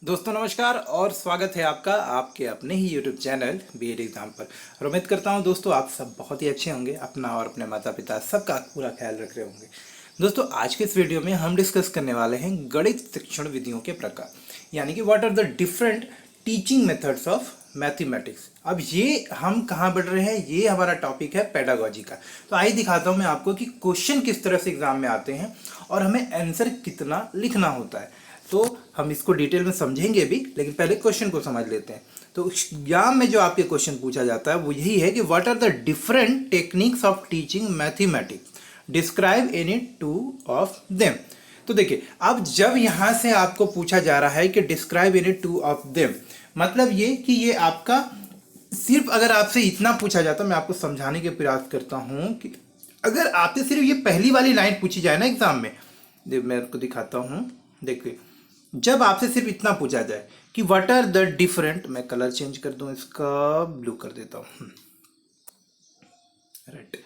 दोस्तों नमस्कार और स्वागत है आपका आपके अपने ही YouTube चैनल बीएड एग्जाम पर। और उम्मीद करता हूं दोस्तों आप सब बहुत ही अच्छे होंगे, अपना और अपने माता पिता सबका पूरा ख्याल रख रहे होंगे। दोस्तों आज के इस वीडियो में हम डिस्कस करने वाले हैं गणित शिक्षण विधियों के प्रकार, यानी कि what are the different teaching methods of mathematics. अब ये हम कहाँ बढ़ रहे हैं, ये हमारा टॉपिक है पेडागोजी का। तो आइए दिखाता हूँ मैं आपको कि क्वेश्चन किस तरह से एग्जाम में आते हैं और हमें आंसर कितना लिखना होता है। तो हम इसको डिटेल में समझेंगे भी, लेकिन पहले क्वेश्चन को समझ लेते हैं। तो एग्जाम में जो आपके क्वेश्चन पूछा जाता है वो यही है कि what are the different techniques of teaching mathematics, describe any two of them. तो देखिए, अब जब यहां से आपको पूछा जा रहा है कि describe any two of them, मतलब ये कि ये आपका सिर्फ अगर आपसे इतना पूछा जाता, मैं आपको समझाने के प्रयास करता हूं कि अगर आपसे सिर्फ ये पहली वाली लाइन पूछी जाए ना एग्जाम में, मैं आपको दिखाता हूं। देखिए, जब आपसे सिर्फ इतना पूछा जाए कि व्हाट आर द डिफरेंट, मैं कलर चेंज कर दूं, इसका ब्लू कर देता हूं, राइट।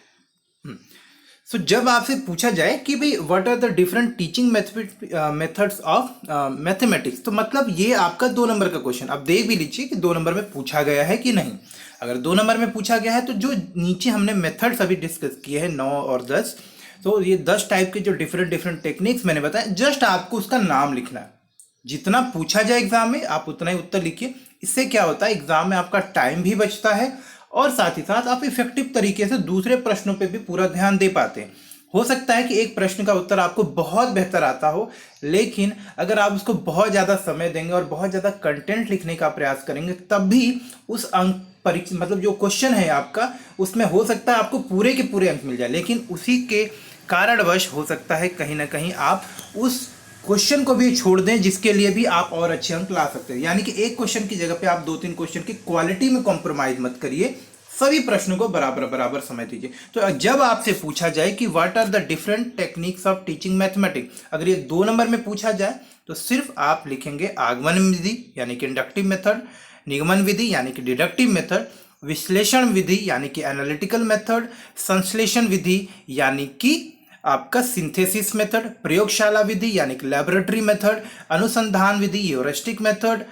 सो जब आपसे पूछा जाए कि भाई what are the different teaching methods of mathematics, तो मतलब ये आपका 2 नंबर का क्वेश्चन। अब देख भी लीजिए कि 2 नंबर में पूछा गया है कि नहीं। अगर 2 नंबर में पूछा गया है तो जो नीचे हमने मेथड्स अभी डिस्कस किए हैं 9 और 10, तो ये 10 टाइप के जो डिफरेंट टेक्निक्स मैंने बताया, जस्ट आपको उसका नाम लिखना है। जितना पूछा जाए एग्जाम में आप उतना ही उत्तर लिखिए। इससे क्या होता है, एग्जाम में आपका टाइम भी बचता है और साथ ही साथ आप इफेक्टिव तरीके से दूसरे प्रश्नों पे भी पूरा ध्यान दे पाते हैं। हो सकता है कि एक प्रश्न का उत्तर आपको बहुत बेहतर आता हो, लेकिन अगर आप उसको बहुत ज़्यादा समय देंगे और बहुत ज़्यादा कंटेंट लिखने का प्रयास करेंगे, तब भी उस अंक परीक्षा मतलब जो क्वेश्चन है आपका, उसमें हो सकता है आपको पूरे के पूरे अंक मिल जाए, लेकिन उसी के कारणवश हो सकता है कहीं ना कहीं आप उस क्वेश्चन को भी छोड़ दें जिसके लिए भी आप और अच्छे अंक ला सकते हैं। यानी कि एक क्वेश्चन की जगह पे आप 2-3 क्वेश्चन की क्वालिटी में कॉम्प्रोमाइज मत करिए, सभी प्रश्नों को बराबर बराबर समय दीजिए। तो जब आपसे पूछा जाए कि what are the different techniques of teaching mathematics, अगर ये 2 नंबर में पूछा जाए तो सिर्फ आप लिखेंगे आगमन विधि यानी कि इंडक्टिव मेथड, निगमन विधि यानी कि डिडक्टिव मेथड, विश्लेषण विधि यानी कि एनालिटिकल मेथड, संश्लेषण विधि यानी कि आपका सिंथेसिस मेथड, प्रयोगशाला विधि यानी कि लैबोरेटरी मेथड, अनुसंधान विधि ह्यूरिस्टिक मेथड,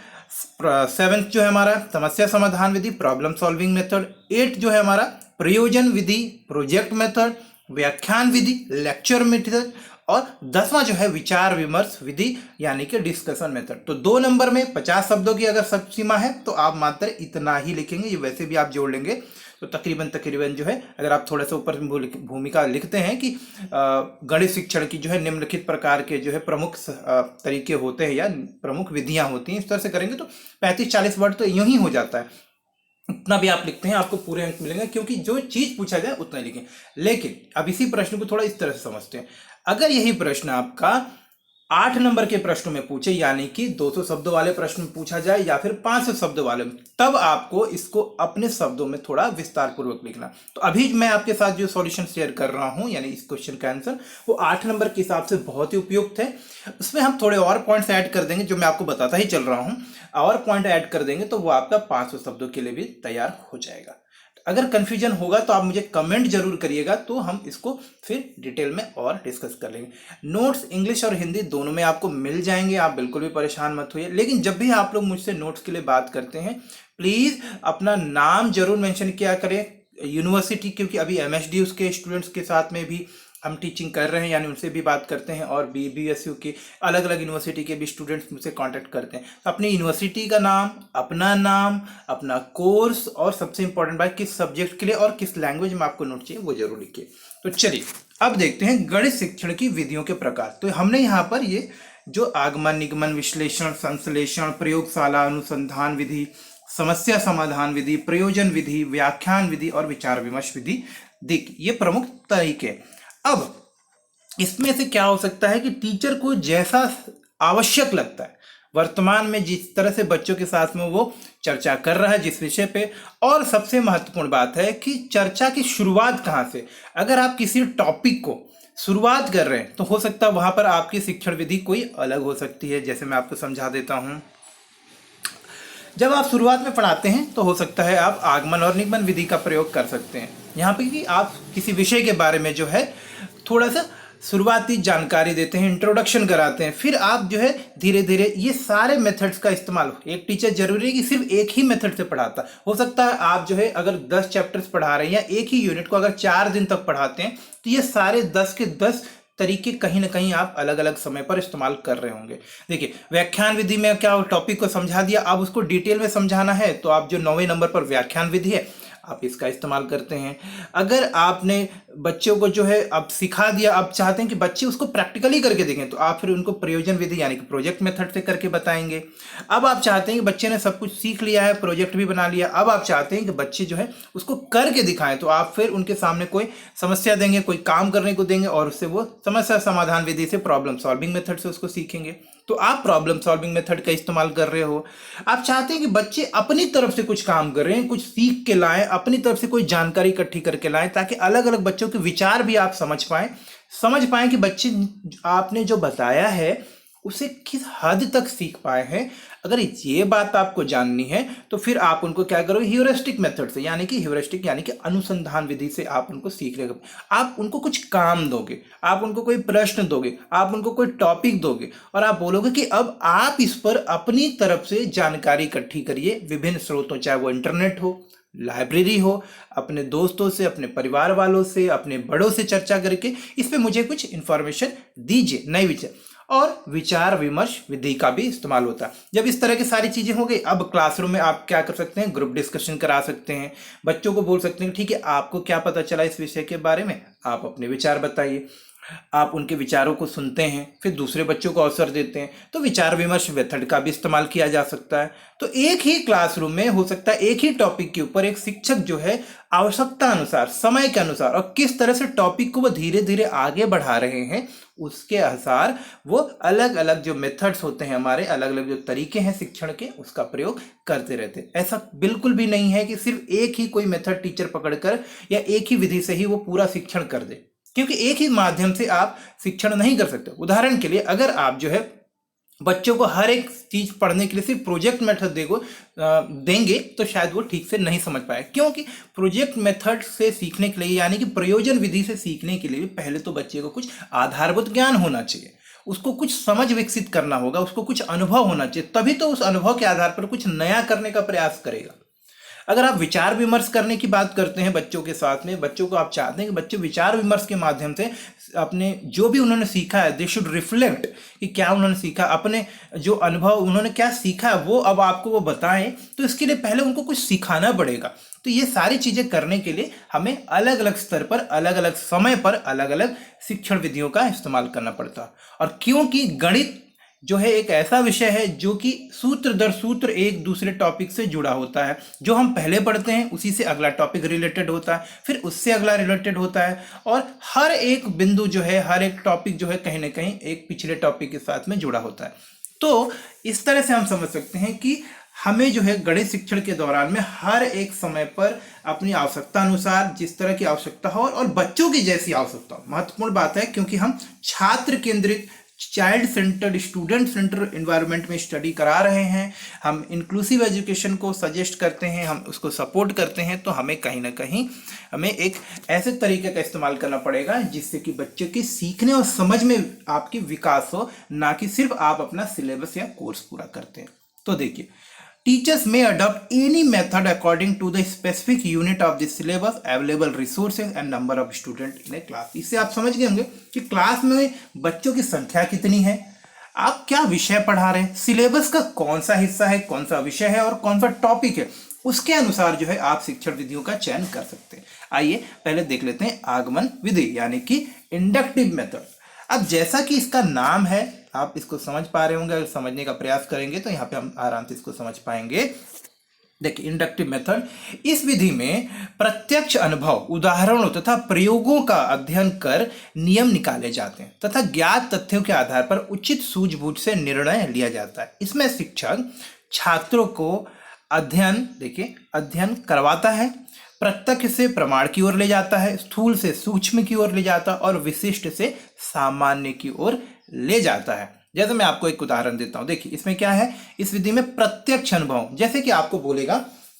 7th जो है हमारा समस्या समाधान विधि, प्रॉब्लम सॉल्विंग मेथड, 8 जो है हमारा प्रयोजन विधि, प्रोजेक्ट मेथड, व्याख्यान विधि, लेक्चर मेथड, और 10वां जो है विचार विमर्श विधि यानी कि डिस्कशन मेथड। तो 2 नंबर में 50 शब्दों की अगर सब सीमा है तो आप मात्र इतना ही लिखेंगे। ये वैसे भी आप जोड़ लेंगे तो तकरीबन जो है, अगर आप थोड़ा सा ऊपर भूमिका लिखते हैं कि गणित शिक्षण की जो है निम्नलिखित प्रकार के जो है प्रमुख तरीके होते हैं या प्रमुख विधियां होती हैं, इस तरह से करेंगे तो 35-40 वर्ड तो यूं ही हो जाता है। इतना भी आप लिखते हैं आपको पूरे अंक मिलेंगे, क्योंकि जो चीज पूछा जाए उतना ही लिखें। लेकिन अब इसी प्रश्न को थोड़ा इस तरह से समझते हैं। अगर यही प्रश्न आपका 8 नंबर के प्रश्न में पूछे, यानी कि 200 शब्दों वाले प्रश्न में पूछा जाए या फिर 500 शब्दों वाले, तब आपको इसको अपने शब्दों में थोड़ा विस्तार पूर्वक लिखना। तो अभी मैं आपके साथ जो सॉल्यूशन शेयर कर रहा हूं, यानी इस क्वेश्चन का आंसर, वो 8 नंबर के हिसाब से बहुत ही उपयुक्त है। उसमें हम थोड़े और पॉइंट्स ऐड कर देंगे, जो मैं आपको बताता ही चल रहा हूं, और पॉइंट ऐड कर देंगे तो वो आपका 500 शब्दों के लिए भी तैयार हो जाएगा। अगर कंफ्यूजन होगा तो आप मुझे कमेंट जरूर करिएगा, तो हम इसको फिर डिटेल में और डिस्कस कर लेंगे। नोट्स इंग्लिश और हिंदी दोनों में आपको मिल जाएंगे, आप बिल्कुल भी परेशान मत होइए। लेकिन जब भी आप लोग मुझसे नोट्स के लिए बात करते हैं, प्लीज अपना नाम जरूर मेंशन किया करें, यूनिवर्सिटी, क्योंकि अभी एमएसडी के स्टूडेंट्स के साथ में भी हम टीचिंग कर रहे हैं, यानी उनसे भी बात करते हैं, और बीबीएसयू के अलग अलग यूनिवर्सिटी के भी स्टूडेंट्स मुझसे कांटेक्ट करते हैं। तो अपनी यूनिवर्सिटी का नाम, अपना कोर्स, और सबसे इंपॉर्टेंट बात किस सब्जेक्ट के लिए और किस लैंग्वेज में आपको नोट चाहिए वो जरूर लिखिए। तो चलिए अब देखते हैं गणित शिक्षण की विधियों के प्रकार। तो हमने यहाँ पर ये जो आगमन, निगमन, विश्लेषण, संश्लेषण, प्रयोगशाला, अनुसंधान विधि, समस्या समाधान विधि, प्रयोजन विधि, व्याख्यान विधि और विचार विमर्श विधि देखिए, ये प्रमुख तरीके। अब इसमें से क्या हो सकता है कि टीचर को जैसा आवश्यक लगता है, वर्तमान में जिस तरह से बच्चों के साथ में वो चर्चा कर रहा है जिस विषय पे, और सबसे महत्वपूर्ण बात है कि चर्चा की शुरुआत कहाँ से। अगर आप किसी टॉपिक को शुरुआत कर रहे हैं तो हो सकता है वहां पर आपकी शिक्षण विधि कोई अलग हो सकती है। जैसे मैं आपको समझा देता हूं, जब आप शुरुआत में पढ़ाते हैं तो हो सकता है आप आगमन और निगमन विधि का प्रयोग कर सकते हैं। यहाँ पे कि आप किसी विषय के बारे में जो है थोड़ा सा शुरुआती जानकारी देते हैं, इंट्रोडक्शन कराते हैं, फिर आप जो है धीरे धीरे ये सारे मेथड्स का इस्तेमाल। एक टीचर जरूरी है कि सिर्फ एक ही मेथड से पढ़ाता, हो सकता है आप जो है अगर 10 चैप्टर्स पढ़ा रहे हैं या एक ही यूनिट को अगर 4 दिन तक पढ़ाते हैं तो ये सारे 10 के 10 तरीके कहीं ना कहीं आप अलग अलग समय पर इस्तेमाल कर रहे होंगे। देखिए व्याख्यान विधि में क्या टॉपिक को समझा दिया, अब उसको डिटेल में समझाना है तो आप जो 9वें नंबर पर व्याख्यान विधि है आप इसका इस्तेमाल करते हैं। अगर आपने बच्चों को जो है अब सिखा दिया, अब चाहते हैं कि बच्चे उसको प्रैक्टिकली करके देखें तो आप फिर उनको प्रयोजन विधि यानी कि प्रोजेक्ट मेथड से करके बताएंगे। अब आप चाहते हैं कि बच्चे ने सब कुछ सीख लिया है, प्रोजेक्ट भी बना लिया, अब आप चाहते हैं कि बच्चे जो है उसको करके दिखाएं तो आप फिर उनके सामने कोई समस्या देंगे, कोई काम करने को देंगे और उससे वो समस्या समाधान विधि से प्रॉब्लम सॉल्विंग मेथड से उसको सीखेंगे। तो आप प्रॉब्लम सॉल्विंग मेथड का इस्तेमाल कर रहे हो। आप चाहते हैं कि बच्चे अपनी तरफ से कुछ काम कर रहे हैं, कुछ सीख के लाएं, अपनी तरफ से कोई जानकारी इकट्ठी करके लाएं ताकि अलग अलग बच्चों के विचार भी आप समझ पाएं कि बच्चे आपने जो बताया है उसे किस हद तक सीख पाए हैं। अगर ये बात आपको जाननी है तो फिर आप उनको क्या करोगे, ह्यूरिस्टिक मेथड से यानी कि अनुसंधान विधि से आप उनको सीख रहे हो। आप उनको कुछ काम दोगे, आप उनको कोई प्रश्न दोगे, आप उनको कोई टॉपिक दोगे और आप बोलोगे कि अब आप इस पर अपनी तरफ से जानकारी इकट्ठी करिए विभिन्न स्रोतों, चाहे वो इंटरनेट हो, लाइब्रेरी हो, अपने दोस्तों से, अपने परिवार वालों से, अपने बड़ों से चर्चा करके इस पे मुझे कुछ इंफॉर्मेशन दीजिए, नए विचार। और विचार विमर्श विधि का भी इस्तेमाल होता है। जब इस तरह की सारी चीजें हो गई, अब क्लासरूम में आप क्या कर सकते हैं, ग्रुप डिस्कशन करा सकते हैं, बच्चों को बोल सकते हैं ठीक है आपको क्या पता चला इस विषय के बारे में, आप अपने विचार बताइए। आप उनके विचारों को सुनते हैं, फिर दूसरे बच्चों को अवसर देते हैं, तो विचार विमर्श मेथड का भी इस्तेमाल किया जा सकता है। तो एक ही क्लासरूम में हो सकता है एक ही टॉपिक के ऊपर एक शिक्षक जो है आवश्यकता अनुसार, समय के अनुसार और किस तरह से टॉपिक को वो धीरे धीरे आगे बढ़ा रहे हैं उसके अनुसार वो अलग अलग जो मेथड्स होते हैं, हमारे अलग अलग जो तरीके हैं शिक्षण के, उसका प्रयोग करते रहते हैं। ऐसा बिल्कुल भी नहीं है कि सिर्फ एक ही कोई मेथड टीचर पकड़कर या एक ही विधि से ही वो पूरा शिक्षण कर दे, क्योंकि एक ही माध्यम से आप शिक्षण नहीं कर सकते। उदाहरण के लिए अगर आप जो है बच्चों को हर एक चीज पढ़ने के लिए सिर्फ प्रोजेक्ट मेथड देंगे तो शायद वो ठीक से नहीं समझ पाए, क्योंकि प्रोजेक्ट मेथड से सीखने के लिए यानी कि प्रयोजन विधि से सीखने के लिए पहले तो बच्चे को कुछ आधारभूत ज्ञान होना चाहिए, उसको कुछ समझ विकसित करना होगा, उसको कुछ अनुभव होना चाहिए, तभी तो उस अनुभव के आधार पर कुछ नया करने का प्रयास करेगा। अगर आप विचार विमर्श करने की बात करते हैं बच्चों के साथ में, बच्चों को आप चाहते हैं कि बच्चे विचार विमर्श के माध्यम से अपने जो भी उन्होंने सीखा है, दे शुड रिफ्लेक्ट कि क्या उन्होंने सीखा, अपने जो अनुभव उन्होंने क्या सीखा है वो अब आपको वो बताएं, तो इसके लिए पहले उनको कुछ सिखाना पड़ेगा। तो ये सारी चीजें करने के लिए हमें अलग अलग स्तर पर, अलग अलग समय पर अलग अलग शिक्षण विधियों का इस्तेमाल करना पड़ता है। और क्योंकि गणित जो है एक ऐसा विषय है जो कि सूत्र दर सूत्र एक दूसरे टॉपिक से जुड़ा होता है, जो हम पहले पढ़ते हैं उसी से अगला टॉपिक रिलेटेड होता है, फिर उससे अगला रिलेटेड होता है, और हर एक बिंदु जो है, हर एक टॉपिक जो है कहीं ना कहीं एक पिछले टॉपिक के साथ में जुड़ा होता है। तो इस तरह से हम समझ सकते हैं कि हमें जो है गणित शिक्षण के दौरान में हर एक समय पर अपनी आवश्यकता अनुसार, जिस तरह की आवश्यकता हो और बच्चों की जैसी आवश्यकता हो, महत्वपूर्ण बात है, क्योंकि हम छात्र केंद्रित, child centred, student centre environment में स्टडी करा रहे हैं, हम इंक्लूसिव एजुकेशन को सजेस्ट करते हैं, हम उसको सपोर्ट करते हैं, तो हमें कहीं ना कहीं हमें एक ऐसे तरीके का इस्तेमाल करना पड़ेगा जिससे कि बच्चे के सीखने और समझ में आपकी विकास हो, ना कि सिर्फ आप अपना सिलेबस या कोर्स पूरा करते हैं। तो देखिए, teachers may adopt any method according to the specific unit of the syllabus, available resources and number of students in a class। इससे आप समझ गए होंगे कि क्लास में बच्चों की संख्या कितनी है, आप क्या विषय पढ़ा रहे हैं, सिलेबस का कौन सा हिस्सा है, कौन सा विषय है और कौन सा टॉपिक है, उसके अनुसार जो है आप शिक्षण विधियों का चयन कर सकते हैं। आइए पहले देख लेते हैं आगमन विधि यानी कि इंडक्टिव मेथड। अब जैसा कि इसका नाम है, आप इसको समझ पा रहे होंगे, अगर समझने का प्रयास करेंगे तो यहाँ पे हम आराम से इसको समझ पाएंगे। देखिए, इंडक्टिव मेथड, इस विधि में प्रत्यक्ष अनुभव, उदाहरणों तथा प्रयोगों का अध्ययन कर नियम निकाले जाते हैं तथा ज्ञात तथ्यों के आधार पर उचित सूझबूझ से निर्णय लिया जाता है। इसमें शिक्षक छात्रों को अध्ययन करवाता है, प्रत्यक्ष से प्रमाण की ओर ले जाता है, स्थूल से सूक्ष्म की ओर ले जाता है और विशिष्ट से सामान्य की ओर ले जाता है। जैसे मैं आपको एक उदाहरण देता हूं, देखिए इसमें क्या है, इस विधि में प्रत्यक्ष अनुभव, जैसे कि आपको बोलेगा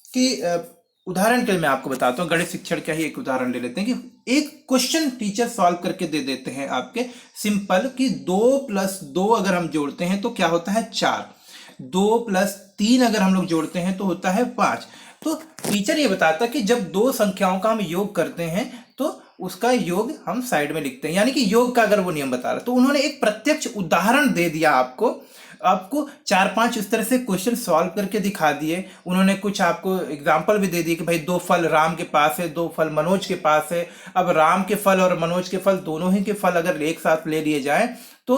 कि उदाहरण के लिए मैं आपको बताता हूँ, गणित शिक्षण का ही एक उदाहरण ले लेते हैं कि एक क्वेश्चन टीचर सॉल्व करके दे देते हैं आपके सिंपल कि 2+2 अगर हम जोड़ते हैं तो क्या होता है 4, 2+3 अगर हम लोग जोड़ते हैं तो होता है 5। तो टीचर ये बताता है कि जब दो संख्याओं का हम योग करते हैं तो उसका योग हम साइड में लिखते हैं, यानी कि योग का अगर वो नियम बता रहा है। तो उन्होंने एक प्रत्यक्ष उदाहरण दे दिया आपको 4-5 इस तरह से क्वेश्चन सॉल्व करके दिखा दिए। उन्होंने कुछ आपको एग्जांपल भी दे दिए कि भाई 2 फल राम के पास है, 2 फल मनोज के पास है। अब राम के फल और मनोज के फल दोनों ही के फल अगर एक साथ ले लिए जाए तो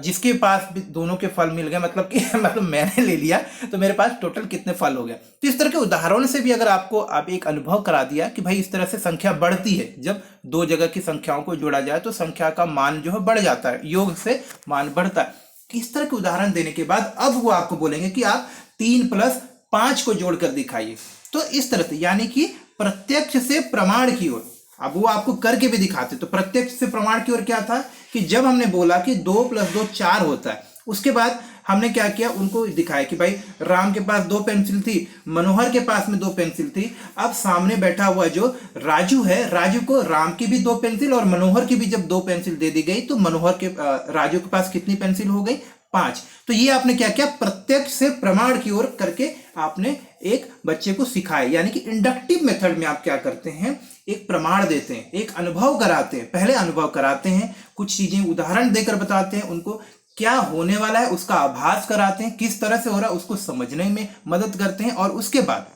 जिसके पास भी दोनों के फल मिल गए, मतलब कि मतलब मैंने ले लिया तो मेरे पास टोटल कितने फल हो गए। तो इस तरह के उदाहरण से भी अगर आपको एक अनुभव करा दिया कि भाई इस तरह से संख्या बढ़ती है, जब दो जगह की संख्याओं को जोड़ा जाए तो संख्या का मान जो है बढ़ जाता है, योग से मान बढ़ता है। इस तरह के उदाहरण देने के बाद अब वो आपको बोलेंगे कि आप 3+5 को जोड़कर दिखाइए। तो इस तरह से, यानी कि प्रत्यक्ष से प्रमाण की ओर, अब वो आपको करके भी दिखाते। तो प्रत्यक्ष से प्रमाण की ओर क्या था कि जब हमने बोला कि 2+2 4 होता है, उसके बाद हमने क्या किया, उनको दिखाया कि भाई राम के पास 2 पेंसिल थी, मनोहर के पास में 2 पेंसिल थी। अब सामने बैठा हुआ जो राजू है, राजू को राम की भी 2 पेंसिल और मनोहर की भी जब 2 पेंसिल दे दी गई तो मनोहर के राजू के पास कितनी पेंसिल हो गई, 5। तो ये आपने क्या किया, प्रत्यक्ष से प्रमाण की ओर करके आपने एक बच्चे को सिखाया। यानी कि इंडक्टिव मेथड में आप क्या करते हैं, एक प्रमाण देते हैं, एक अनुभव कराते हैं, पहले अनुभव कराते हैं, कुछ चीजें उदाहरण देकर बताते हैं, उनको क्या होने वाला है उसका आभास कराते हैं, किस तरह से हो रहा है उसको समझने में मदद करते हैं। और उसके बाद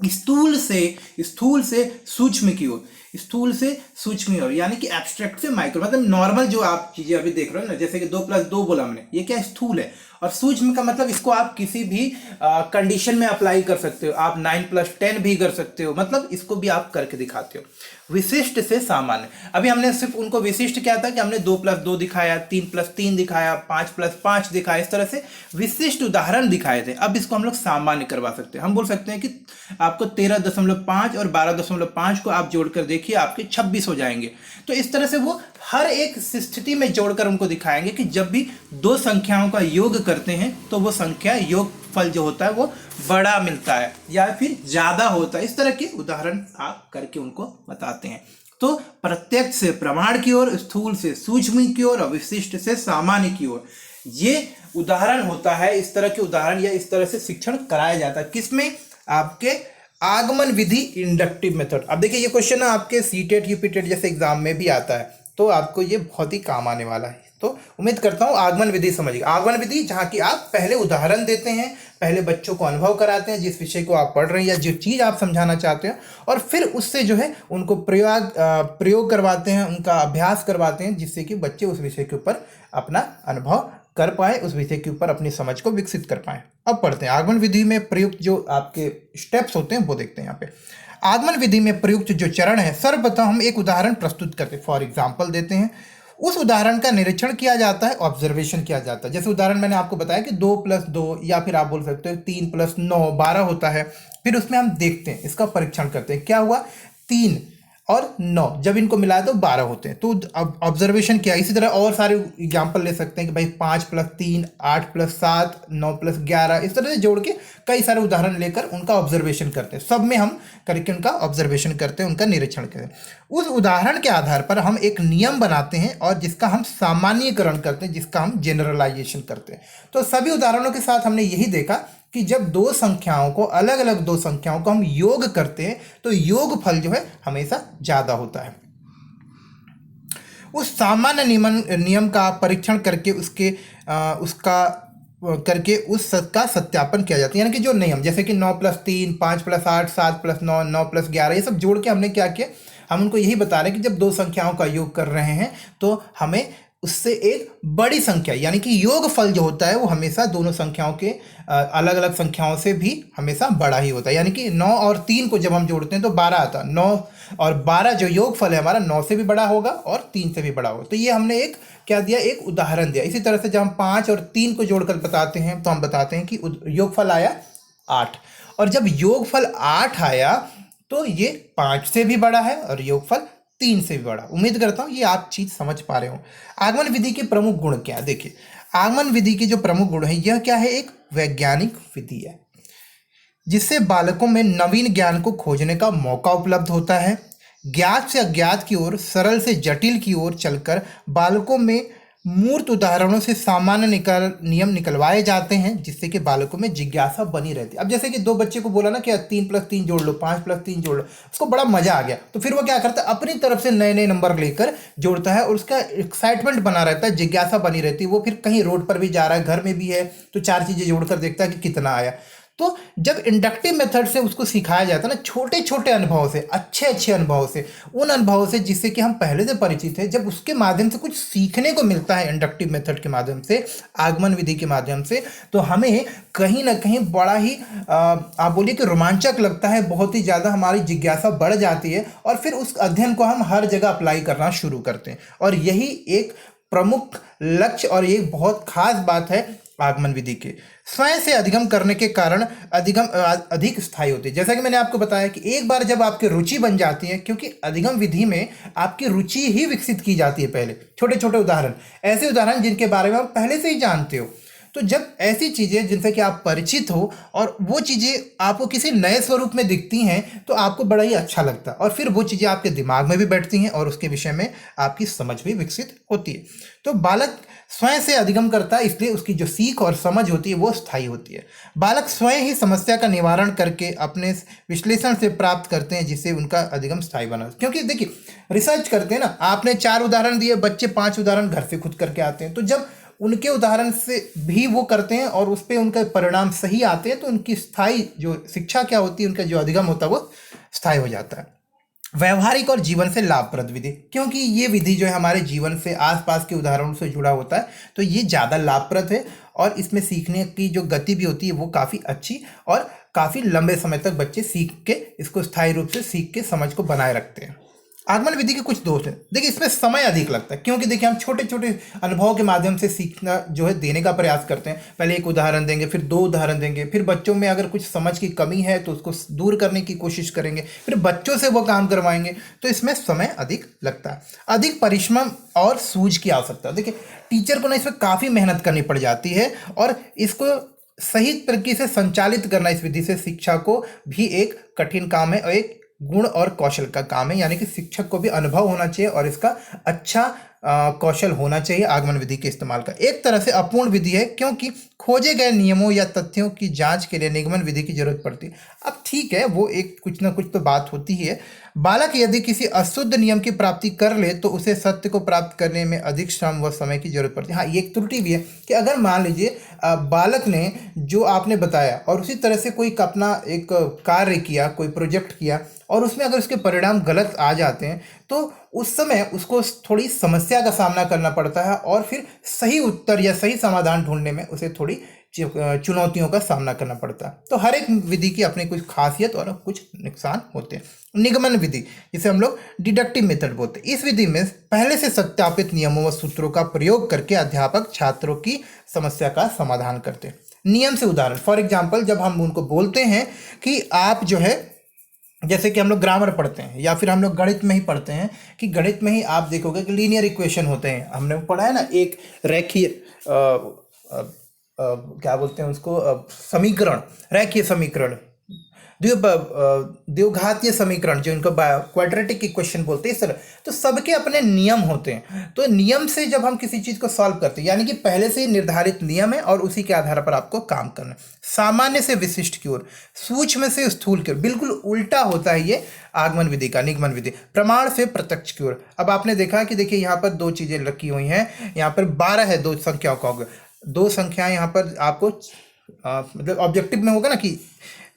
स्थूल से सूक्ष्म की ओर, स्थूल से सूक्ष्म की ओर, यानी कि एब्स्ट्रैक्ट से माइक्रो, मतलब नॉर्मल जो आप चीजें अभी देख रहे हो ना, जैसे कि 2+2 बोला हमने, ये क्या स्थूल है। और सूक्ष्म का मतलब इसको आप किसी भी कंडीशन में अप्लाई कर सकते हो, आप 9+10 भी कर सकते हो, मतलब इसको भी आप करके दिखाते हो। विशिष्ट से सामान्य, अभी हमने सिर्फ उनको विशिष्ट क्या था कि हमने 2+2 दिखाया, 3+3 दिखाया, 5+5 दिखाया, इस तरह से विशिष्ट उदाहरण दिखाए थे। अब इसको हम लोग सामान्य करवा सकते हैं। हम बोल सकते हैं कि आपको 13.5 और 12.5 को आप जोड़कर देखिए, आपके 26 हो जाएंगे। तो इस तरह से वो हर एक स्थिति में जोड़कर उनको दिखाएंगे कि जब भी दो संख्याओं का योग करते हैं तो वो संख्या योग फल जो होता है वो बड़ा मिलता है या फिर ज्यादा होता है। इस तरह के उदाहरण आप करके उनको बताते हैं। तो प्रत्यक्ष से प्रमाण की ओर, स्थूल से सूक्ष्म की ओर और विशिष्ट से सामान्य की ओर, ये उदाहरण होता है। इस तरह के उदाहरण या इस तरह से शिक्षण कराया जाता है। किसमें, आपके आगमन विधि इंडक्टिव मेथड। अब देखिए ये क्वेश्चन आपके सीटेट यूपीटेट जैसे एग्जाम में भी आता है, तो आपको ये बहुत ही काम आने वाला है। तो उम्मीद करता हूँ आगमन विधि समझिए। आगमन विधि जहाँ की आप पहले उदाहरण देते हैं, पहले बच्चों को अनुभव कराते हैं जिस विषय को आप पढ़ रहे हैं या जो चीज़ आप समझाना चाहते हैं, और फिर उससे जो है उनको प्रयोग करवाते हैं, उनका अभ्यास करवाते हैं, जिससे कि बच्चे उस विषय के ऊपर अपना अनुभव कर पाए, उस विषय के ऊपर अपनी समझ को विकसित कर पाए। अब पढ़ते हैं आगमन विधि में प्रयुक्त जो आपके स्टेप्स होते हैं वो देखते हैं यहाँ पे। आगमन विधि में प्रयुक्त जो चरण है, सर्वप्रथम हम एक उदाहरण प्रस्तुत करते हैं, फॉर एग्जाम्पल देते हैं। उस उदाहरण का निरीक्षण किया जाता है, ऑब्जर्वेशन किया जाता है। जैसे उदाहरण मैंने आपको बताया कि 2+2 या फिर आप बोल सकते हो 3+9 12 होता है। फिर उसमें हम देखते हैं, इसका परीक्षण करते हैं, क्या हुआ, 3 और 9 जब इनको मिलाए तो 12 होते हैं। तो अब ऑब्जर्वेशन किया। इसी तरह और सारे एग्जाम्पल ले सकते हैं कि भाई 5+3 8+7 9+11, इस तरह से जोड़ के कई सारे उदाहरण लेकर उनका ऑब्जर्वेशन करते हैं। सब में हम करके उनका ऑब्जर्वेशन करते हैं, उनका निरीक्षण करते हैं। उस उदाहरण के आधार पर हम एक नियम बनाते हैं और जिसका हम सामान्यीकरण करते हैं, जिसका हम जनरलाइजेशन करते हैं। तो सभी उदाहरणों के साथ हमने यही देखा कि जब दो संख्याओं को, अलग अलग दो संख्याओं को हम योग करते हैं तो योग फल जो है हमेशा ज्यादा होता है। उस सामान्य नियम का परीक्षण करके उसका सत्यापन किया जाता है। यानी कि जो नियम, जैसे कि 9+3 5+8 7+9 9+11, ये सब जोड़ के हमने क्या किया, हम उनको यही बता रहे हैं कि जब दो संख्याओं का योग कर रहे हैं तो हमें उससे एक बड़ी संख्या, यानी कि योग फल जो होता है वो हमेशा दोनों संख्याओं के अलग अलग संख्याओं से भी हमेशा बड़ा ही होता है। यानी कि 9 और 3 को जब हम जोड़ते हैं तो 12 आता है। 9 और 12 जो योग फल है हमारा 9 से भी बड़ा होगा और 3 से भी बड़ा होगा। तो ये हमने एक क्या दिया, एक उदाहरण दिया। इसी तरह से जब हम 5 और 3 को जोड़कर बताते हैं तो हम बताते हैं कि योग फल आया 8, और जब योग फल 8 आया तो ये 5 से भी बड़ा है और योग फल 3 से भी बड़ा। उम्मीद करता हूँ ये आप चीज समझ पा रहे हो। आगमन विधि के प्रमुख गुण क्या है, देखिए आगमन विधि के जो प्रमुख गुण है, यह क्या है, एक वैज्ञानिक विधि है। जिससे बालकों में नवीन ज्ञान को खोजने का मौका उपलब्ध होता है। ज्ञात से अज्ञात की ओर, सरल से जटिल की ओर चलकर बालकों में मूर्त उदाहरणों से सामान्य नियम निकलवाए जाते हैं, जिससे कि बालकों में जिज्ञासा बनी रहती है। अब जैसे कि दो बच्चे को बोला ना कि 3+3 जोड़ लो, 5+3 जोड़ लो, उसको बड़ा मजा आ गया, तो फिर वो क्या करता है, अपनी तरफ से नए नए नंबर लेकर जोड़ता है और उसका एक्साइटमेंट बना रहता है, जिज्ञासा बनी रहती है। वो फिर कहीं रोड पर भी जा रहा है, घर में भी है, तो 4 चीजें जोड़कर देखता है कि कितना आया। तो जब इंडक्टिव मेथड से उसको सिखाया जाता है ना, छोटे छोटे अनुभवों से, अच्छे अच्छे अनुभवों से, उन अनुभवों से जिससे कि हम पहले से परिचित हैं, जब उसके माध्यम से कुछ सीखने को मिलता है इंडक्टिव मेथड के माध्यम से, आगमन विधि के माध्यम से, तो हमें कहीं ना कहीं बड़ा ही आप बोलिए कि रोमांचक लगता है, बहुत ही ज़्यादा हमारी जिज्ञासा बढ़ जाती है और फिर उस अध्ययन को हम हर जगह अप्लाई करना शुरू करते हैं। और यही एक प्रमुख लक्ष्य और एक बहुत खास बात है आगमन विधि के। स्वयं से अधिगम करने के कारण अधिक स्थायी होती है। जैसा कि मैंने आपको बताया कि एक बार जब आपकी रुचि बन जाती है, क्योंकि अधिगम विधि में आपकी रुचि ही विकसित की जाती है पहले। छोटे छोटे उदाहरण, ऐसे उदाहरण जिनके बारे में आप पहले से ही जानते हो, तो जब ऐसी चीज़ें जिनसे कि आप परिचित हो और वो चीज़ें आपको किसी नए स्वरूप में दिखती हैं, तो आपको बड़ा ही अच्छा लगता है और फिर वो चीज़ें आपके दिमाग में भी बैठती हैं और उसके विषय में आपकी समझ भी विकसित होती है। तो बालक स्वयं से अधिगम करता है, इसलिए उसकी जो सीख और समझ होती है वो स्थायी होती है। बालक स्वयं ही समस्या का निवारण करके अपने विश्लेषण से प्राप्त करते हैं, जिससे उनका अधिगम स्थायी बना। क्योंकि देखिए, रिसर्च करते हैं ना, आपने 4 उदाहरण दिए, बच्चे 5 उदाहरण घर से खुद करके आते हैं, तो जब उनके उदाहरण से भी वो करते हैं और उस पर उनका परिणाम सही आते हैं, तो उनकी स्थायी जो शिक्षा क्या होती है, उनका जो अधिगम होता है वो स्थायी हो जाता है। व्यवहारिक और जीवन से लाभप्रद विधि, क्योंकि ये विधि जो है हमारे जीवन से, आसपास के उदाहरणों से जुड़ा होता है, तो ये ज़्यादा लाभप्रद है और इसमें सीखने की जो गति भी होती है वो काफ़ी अच्छी और काफ़ी लंबे समय तक बच्चे सीख के, इसको स्थायी रूप से सीख के समझ को बनाए रखते हैं। आगमन विधि के कुछ दोष हैं। देखिए, इसमें समय अधिक लगता है, क्योंकि देखिए हम छोटे छोटे अनुभव के माध्यम से सीखना जो है देने का प्रयास करते हैं। पहले एक उदाहरण देंगे, फिर 2 उदाहरण देंगे, फिर बच्चों में अगर कुछ समझ की कमी है तो उसको दूर करने की कोशिश करेंगे, फिर बच्चों से वो काम करवाएंगे, तो इसमें समय अधिक लगता है। अधिक परिश्रम और सूझ की आवश्यकता। देखिए, टीचर को ना इसमें काफ़ी मेहनत करनी पड़ जाती है और इसको सही तरीके से संचालित करना इस विधि से शिक्षा को भी एक कठिन काम है और एक गुण और कौशल का काम है। यानी कि शिक्षक को भी अनुभव होना चाहिए और इसका अच्छा कौशल होना चाहिए आगमन विधि के इस्तेमाल का। एक तरह से अपूर्ण विधि है, क्योंकि खोजे गए नियमों या तथ्यों की जांच के लिए निगमन विधि की जरूरत पड़ती है। अब ठीक है, वो एक कुछ ना कुछ तो बात होती ही है। बालक यदि किसी अशुद्ध नियम की प्राप्ति कर ले तो उसे सत्य को प्राप्त करने में अधिक श्रम व समय की जरूरत पड़ती है। हाँ, ये एक त्रुटि भी है कि अगर मान लीजिए बालक ने जो आपने बताया और उसी तरह से कोई अपना एक कार्य किया, कोई प्रोजेक्ट किया और उसमें अगर उसके परिणाम गलत आ जाते हैं, तो उस समय उसको थोड़ी समस्या का सामना करना पड़ता है और फिर सही उत्तर या सही समाधान ढूंढने में उसे थोड़ी चुनौतियों का सामना करना पड़ता है। तो हर एक विधि की अपनी कुछ खासियत और कुछ नुकसान होते हैं। निगमन विधि, जिसे हम लोग डिडक्टिव मेथड बोलते हैं, इस विधि में पहले से सत्यापित नियमों व सूत्रों का प्रयोग करके अध्यापक छात्रों की समस्या का समाधान करते हैं। नियम से उदाहरण, फॉर एग्जाम्पल, जब हम उनको बोलते हैं कि आप जो है, जैसे कि हम लोग ग्रामर पढ़ते हैं या फिर हम लोग गणित में ही पढ़ते हैं कि गणित में ही आप देखोगे कि लीनियर इक्वेशन होते हैं। हमने पढ़ा है ना, एक रेखीय क्या बोलते हैं उसको, समीकरण, रेखीय समीकरण, द्विघातीय समीकरण, जो इनको क्वाड्रेटिक इक्वेशन बोलते हैं, इस तरह। तो सबके अपने नियम होते हैं। तो नियम से जब हम किसी चीज़ को सॉल्व करते हैं, यानी कि पहले से निर्धारित नियम है और उसी के आधार पर आपको काम करना है। सामान्य से विशिष्ट की ओर, सूक्ष्म से स्थूल की ओर, बिल्कुल उल्टा होता है ये आगमन विधि का, निगमन विधि। प्रमाण से प्रत्यक्ष की ओर। अब आपने देखा कि देखिए यहाँ पर 2 चीज़ें रखी हुई हैं, यहाँ पर 12 है, 2 संख्याओं का, 2 संख्याएं यहाँ पर आपको मतलब ऑब्जेक्टिव में होगा ना कि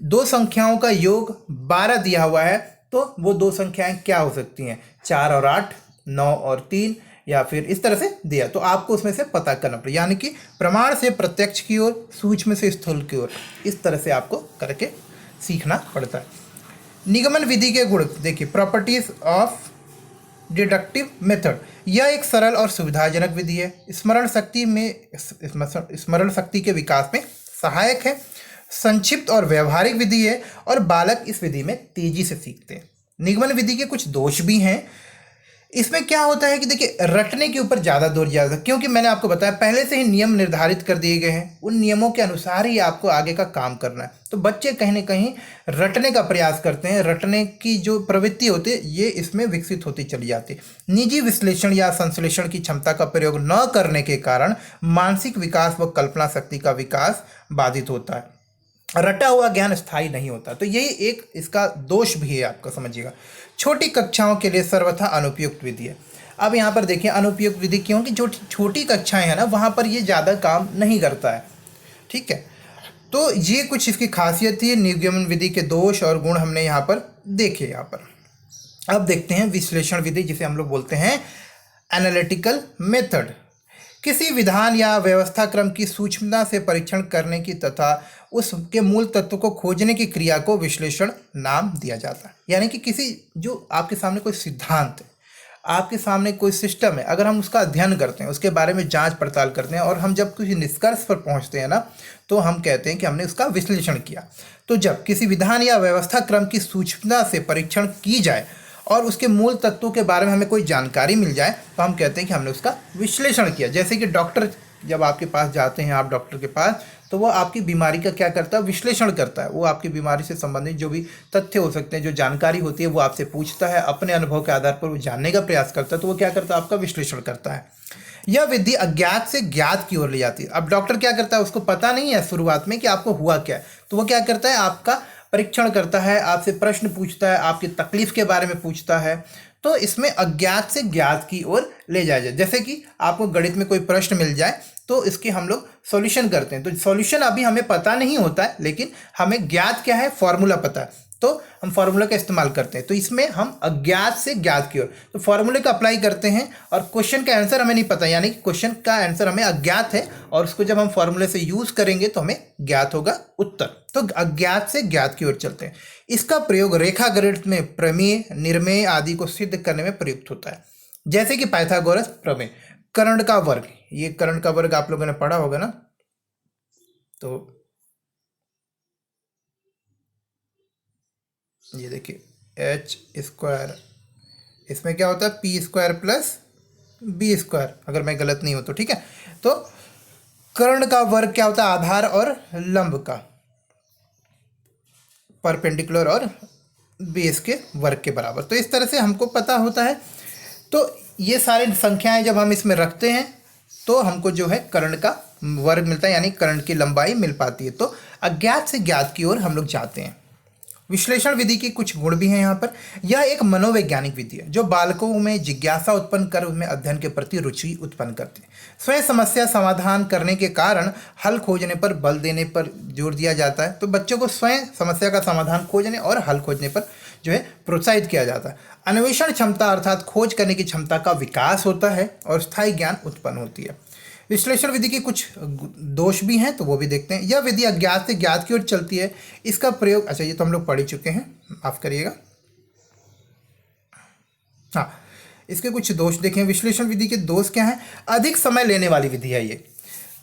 2 संख्याओं का योग 12 दिया हुआ है, तो वो 2 संख्याएं क्या हो सकती हैं, 4 और 8, 9 और 3, या फिर इस तरह से दिया, तो आपको उसमें से पता करना पड़ेगा। यानी कि प्रमाण से प्रत्यक्ष की ओर, सूक्ष्म से स्थूल की ओर, इस तरह से आपको करके सीखना पड़ता है। निगमन विधि के गुण देखिए, प्रॉपर्टीज ऑफ डिडक्टिव मेथड। यह एक सरल और सुविधाजनक विधि है, स्मरण शक्ति के विकास में सहायक है, संक्षिप्त और व्यवहारिक विधि है और बालक इस विधि में तेजी से सीखते हैं। निगमन विधि के कुछ दोष भी हैं। इसमें क्या होता है कि देखिए रटने के ऊपर ज़्यादा जोर दिया जाता है, क्योंकि मैंने आपको बताया पहले से ही नियम निर्धारित कर दिए गए हैं, उन नियमों के अनुसार ही आपको आगे का काम करना है। तो बच्चे कहीं ना कहीं रटने का प्रयास करते हैं, रटने की जो प्रवृत्ति होती है ये इसमें विकसित होती चली जाती है। निजी विश्लेषण या संश्लेषण की क्षमता का प्रयोग न करने के कारण मानसिक विकास व कल्पना शक्ति का विकास बाधित होता है। रटा हुआ ज्ञान स्थायी नहीं होता, तो यही एक इसका दोष भी है आपका, समझिएगा। छोटी कक्षाओं के लिए सर्वथा अनुपयुक्त विधि है। अब यहाँ पर देखिए अनुपयुक्त विधि क्यों, कि जो छोटी कक्षाएं हैं ना वहाँ पर ये ज़्यादा काम नहीं करता है, ठीक है। तो ये कुछ इसकी खासियत थी, निर्गमन विधि के दोष और गुण हमने यहाँ पर देखे। यहाँ पर अब देखते हैं विश्लेषण विधि, जिसे हम लोग बोलते हैं एनालिटिकल मेथड। किसी विधान या व्यवस्था क्रम की सूक्ष्मता से परीक्षण करने की तथा उसके मूल तत्व को खोजने की क्रिया को विश्लेषण नाम दिया जाता है। यानी कि किसी जो आपके सामने कोई सिद्धांत है, आपके सामने कोई सिस्टम है, अगर हम उसका अध्ययन करते हैं, उसके बारे में जांच पड़ताल करते हैं और हम जब किसी निष्कर्ष पर पहुंचते हैं ना, तो हम कहते हैं कि हमने उसका विश्लेषण किया। तो जब किसी विधान या व्यवस्था क्रम की सूक्ष्मता से परीक्षण की जाए और उसके मूल तत्वों के बारे में हमें कोई जानकारी मिल जाए, तो हम कहते हैं कि हमने उसका विश्लेषण किया। जैसे कि डॉक्टर जब आपके पास जाते हैं, आप डॉक्टर के पास, तो वो आपकी बीमारी का क्या करता है, विश्लेषण करता है। वो आपकी बीमारी से संबंधित जो भी तथ्य हो सकते हैं, जो जानकारी होती है, वो आपसे पूछता है, अपने अनुभव के आधार पर वो जानने का प्रयास करता है। तो वो क्या करता है, आपका विश्लेषण करता है। यह विधि अज्ञात से ज्ञात की ओर ले जाती है। अब डॉक्टर क्या करता है, उसको पता नहीं है शुरुआत में कि आपको हुआ क्या है, तो वो क्या करता है, आपका परीक्षण करता है, आपसे प्रश्न पूछता है, आपकी तकलीफ के बारे में पूछता है। तो इसमें अज्ञात से ज्ञात की ओर ले जाया जाए। जैसे कि आपको गणित में कोई प्रश्न मिल जाए तो इसके हम लोग सॉल्यूशन करते हैं। तो सॉल्यूशन अभी हमें पता नहीं होता है, लेकिन हमें ज्ञात क्या है, फॉर्मूला पता है, तो हम फार्मूला का इस्तेमाल करते हैं। तो इसमें हम अज्ञात से ज्ञात की ओर तो फार्मूले का अप्लाई करते हैं और क्वेश्चन का आंसर हमें नहीं पता, यानी कि क्वेश्चन का आंसर हमें अज्ञात है और उसको जब हम फार्मूले से यूज करेंगे तो हमें ज्ञात होगा उत्तर। तो अज्ञात से ज्ञात की ओर चलते हैं। इसका प्रयोग रेखा गणित में प्रमेय, निर्मेय आदि को सिद्ध करने में प्रयुक्त होता है। जैसे कि पाइथागोरस प्रमेय, कर्ण का वर्ग, ये कर्ण का वर्ग आप लोगों ने पढ़ा होगा ना। तो ये देखिए एच स्क्वायर, इसमें क्या होता है P square plus B square, अगर मैं गलत नहीं हूं तो, ठीक है। तो कर्ण का वर्ग क्या होता है, आधार और लंब का, परपेंडिकुलर और बेस के वर्ग के बराबर। तो इस तरह से हमको पता होता है। तो ये सारी संख्याएं जब हम इसमें रखते हैं तो हमको जो है कर्ण का वर्ग मिलता है, यानी कर्ण की लंबाई मिल पाती है। तो अज्ञात से ज्ञात की ओर हम लोग जाते हैं। विश्लेषण विधि के कुछ गुण भी हैं यहाँ पर। यह एक मनोवैज्ञानिक विधि है जो बालकों में जिज्ञासा उत्पन्न कर उनमें अध्ययन के प्रति रुचि उत्पन्न करती है। स्वयं समस्या समाधान करने के कारण हल खोजने पर बल देने पर जोर दिया जाता है। तो बच्चों को स्वयं समस्या का समाधान खोजने और हल खोजने पर जो है प्रोत्साहित किया जाता है। अन्वेषण क्षमता अर्थात खोज करने की क्षमता का विकास होता है और स्थायी ज्ञान उत्पन्न होती है। विश्लेषण विधि के कुछ दोष भी हैं, तो वो भी देखते हैं। यह विधि अज्ञात से ज्ञात की ओर चलती है। इसका प्रयोग, अच्छा ये तो हम लोग पढ़ ही चुके हैं, माफ करिएगा। हाँ, इसके कुछ दोष देखें। विश्लेषण विधि के दोष क्या हैं? अधिक समय लेने वाली विधि है ये।